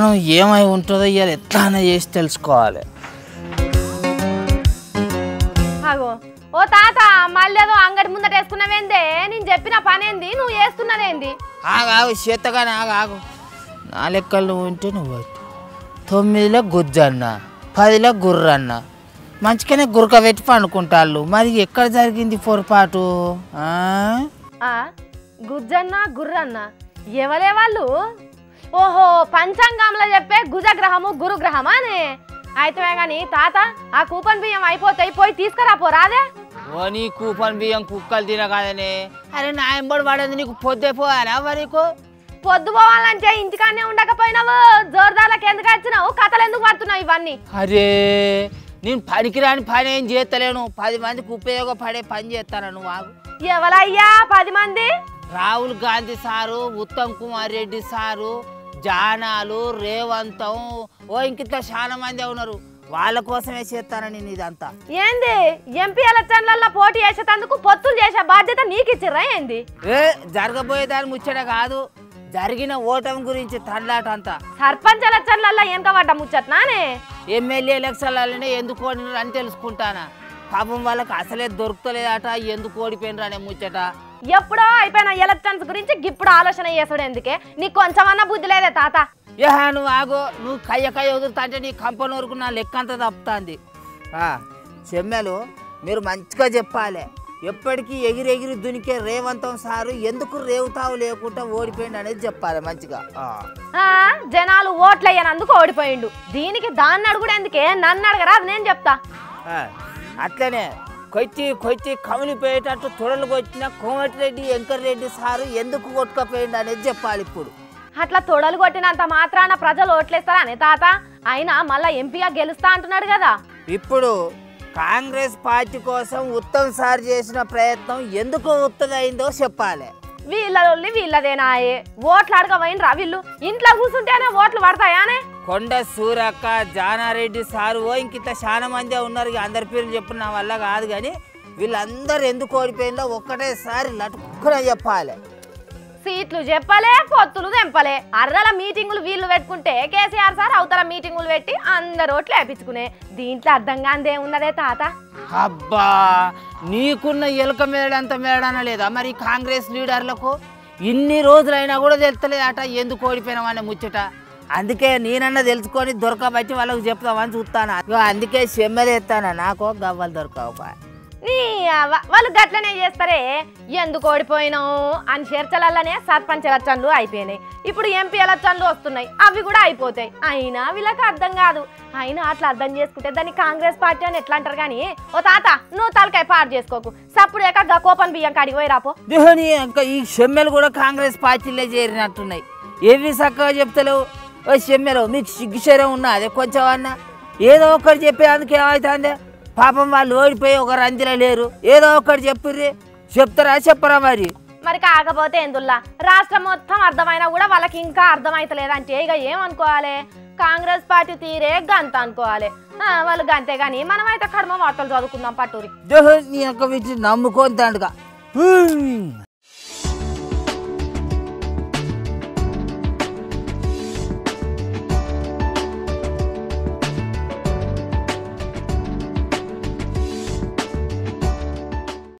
కారణం ఏమై ఉంటుందో ఇవాళ ఎట్లానే చేసి తెలుసుకోవాలి. ఓ తాత మళ్ళీ ఏదో అంగడి ముందట వేసుకున్నావేందే? నేను చెప్పిన పనేంది, నువ్వు వేస్తున్నదేంది? ఆగాగు చేతగానే ఆగాగు. 4 లెక్కలు నువ్వు ఉంటే నువ్వు 9లో గుజ్జన్న 10లో గుర్రన్న మంచిగానే గురక పెట్టి పండుకుంటాళ్ళు. మరి ఎక్కడ జరిగింది పొరపాటు? గుజ్జన్న గుర్రన్న ఎవలే వాళ్ళు? ఓహో పంచాంగంలో చెప్పే గుజగ్రహము గురుగ్రహమా అని అయితే గాని తాత ఆ కూపన్ బియ్యం అయిపోతాయి, పోయి తీసుకురా పోరాదే. ఓ నీ కూపన్ బియ్యం కుక్కలు తినగానే. అరే నా ఎంబడి పడేది నీకు పొద్దే పోయాలా? వరకు పొద్దు పోవాలంటే ఇంటికాడనే ఉండకపోయినావు, జోరుదార్లకు ఎందుకు వచ్చినావు? కథలు ఎందుకు పడుతున్నావు ఇవన్నీ? అరే నేను పనికిరాని పని ఏం చేస్తలేను, 10 మందికి ఉపయోగపడే పని చేస్తాను. నువ్వు ఆగు. ఎవలయ్యా 10 మంది? రాహుల్ గాంధీ సారు, ఉత్తమ్ కుమార్ రెడ్డి సారు, జానాలు, రేవంతం, ఓ ఇంకింత చాలా మంది ఉన్నారు. వాళ్ళ కోసమే చేస్తానని నేను ఇదంతా. ఏంది ఎంపీ ఎలక్షన్లలో పోటీ చేసేందుకు పొత్తులు చేసే బాధ్యత నీకు ఇచ్చిర్రా ఏంది? జరగబోయేదాన్ని ముచ్చట కాదు, జరిగిన ఓటమి గురించి తడలాట అంతా. సర్పంచ్ ఎలక్షన్లలో వెనకబడ్డ ముచ్చట్నానే? ఎమ్మెల్యే ఎలక్షన్లనే ఎందుకు ఓడినారు అని తెలుసుకుంటానా. పాపం వాళ్ళకి అసలే దొరుకుతలేదట, ఎందుకు ఓడిపోయినరు అనే ముచ్చట. ఎప్పుడో అయిపోయిన ఎలక్షన్స్ గురించి ఇప్పుడు ఆలోచన చేసాడు ఎందుకే? నీకు కొంచెమన్నా బుద్ధి లేదే తాత? నువ్వు ఆగో, నువ్వు కయ్య వదులుతా అంటే నీ కంపెనీ వరకు నా లెక్క అంతా తప్పుతుంది. చెమ్మెలు మీరు మంచిగా చెప్పాలి. ఎప్పటికీ ఎగిరెగిరి దునికే రేవంతం సారు ఎందుకు రేవుతావు లేకుండా ఓడిపోయిండు అనేది చెప్పాలి మంచిగా. జనాలు ఓట్లయ్యనందుకు ఓడిపోయిండు, దీనికి దాన్ని అడుగుడు ఎందుకే? నన్ను అడగరా, అది నేను చెప్తా. అట్లనే కొచ్చి కమిలిపోయేటట్టు తొడలు కొట్టిన కోమటిరెడ్డి వెంకటరెడ్డి సారు ఎందుకు కొట్టుకపోయిండు అనేది చెప్పాలి. ఇప్పుడు అట్లా తొడలు కొట్టినంత మాత్రాన ప్రజలు ఓట్లేస్తారా అనే తాత? అయినా మళ్ళా ఎంపీగా గెలుస్తా అంటున్నాడు కదా. ఇప్పుడు కాంగ్రెస్ పార్టీ కోసం ఉత్తమ్ సార్ చేసిన ప్రయత్నం ఎందుకు ఉత్తదైందో చెప్పాలి. వీళ్ళ వీళ్ళదేనాయే, ఓట్లు అడగపోయినరా వీళ్ళు? ఇంట్లో కూర్చుంటేనే ఓట్లు పడతాయానే? కొండ సూరక్క, జానారెడ్డి సారు, ఇంకింత చాలా మంది ఉన్నారు. అందరి పేర్లు చెప్పిన నా వల్ల కాదు, కానీ వీళ్ళందరూ ఎందుకు ఓడిపోయిందో ఒక్కటేసారి లటుక్కున చెప్పాలి. సీట్లు చెప్పలే, పొత్తులు తెంపలే, అర్రల మీటింగులు వీళ్ళు పెట్టుకుంటే కేసీఆర్ సార్ అవతల మీటింగులు పెట్టి అందరు ఓట్లు వేపించుకునే. దీంట్లో అర్థం కాందే ఉన్నదే తాత. అబ్బా నీకున్న ఎలుక మేడంత మేడన లేదా మరి కాంగ్రెస్ లీడర్లకు? ఇన్ని రోజులైనా కూడా తెలుస్తలేదట ఎందుకు ఓడిపోయినామనే ముచ్చట. అందుకే నేనన్నా తెలుసుకొని దొరకబట్టి వాళ్ళకు చెప్తామని చూస్తాను. అందుకే చెమ్మెలేస్తాను, నాకు గవ్వలు దొరకవు. వాళ్ళు గట్లనే చేస్తారే, ఎందుకు ఓడిపోయినావు అని చర్చలల్లనే సర్పంచ్ ఎలక్షన్లు అయిపోయినాయి, ఇప్పుడు ఎంపీ ఎలక్షన్లు వస్తున్నాయి, అవి కూడా అయిపోతాయి. అయినా వీళ్ళకి అర్థం కాదు. అయినా అట్లా అర్థం చేసుకుంటే దాన్ని కాంగ్రెస్ పార్టీ అని ఎట్లా అంటారు? కానీ ఓ తాత నువ్వు తలకాయ పాడు చేసుకోకు, సప్పుడు ఏక కోపన్ బియ్యం కాడికి పోయి రాపో. ఈ చెమ్మెలు కూడా కాంగ్రెస్ పార్టీలో చేరినట్టున్నాయి. ఏవి చక్కగా చెప్తలేవు. ఓ చెమ్మెలు మీకు సిగ్గుశరం ఉన్నా అదే కొంచెం అన్నా ఏదో ఒకటి చెప్పేందుకు ఏమవుతుంది? పాపం వాళ్ళు ఓడిపోయి ఒక రంజిలో లేరు, ఏదో ఒకటి చెప్తారా చెప్పరా? మరి కాకపోతే ఎందుల్లా రాష్ట్రం మొత్తం అర్థమైనా కూడా వాళ్ళకి ఇంకా అర్థమైతలేదంటే ఇక ఏమనుకోవాలి? కాంగ్రెస్ పార్టీ తీరే గంత అనుకోవాలి. వాళ్ళు గంతే గాని మనమైతే కడమ వార్తలు చదువుకుందాం పట్టూరి. నమ్ముకోని దండగా